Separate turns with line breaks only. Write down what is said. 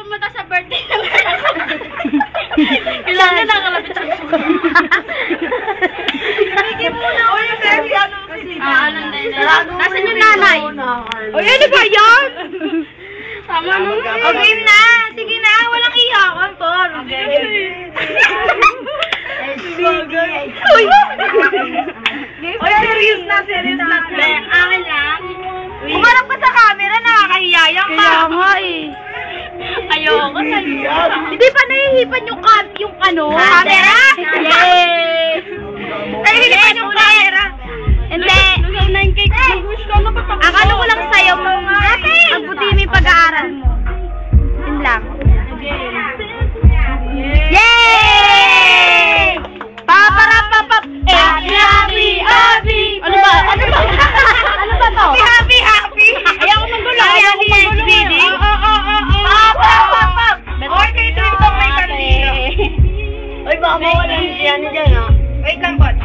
pumunta sa birthday ng kailangan na kalapit sa Sige muna. O yung baby, ano kasi? Nasaan yung nanay? O ano ba yan? Tama naman. O game na. Sige na. Walang iyakan to. Okay. Uy! Uy, serious na. Serious na. Akin lang. Umarap ka sa camera. Nakakahiyayang ka. Kaya nga eh. Ayoko sa'yo. Hindi pa nahihipan yung camera? Yay! Nahihipan yung camera. Hindi. Akala ko lang sa'yo mabuti mo yung pag-aaral mo. Yun lang. Yay! Paparapapap! Happy! Ano ba? Ano ba to? Happy! Ayaw ko manggulo. Ayaw ko manggulo. Paparapapap! Oy, kayo ito may kandila. Oy, baka mawala niya dyan, ha? Oy, kampot.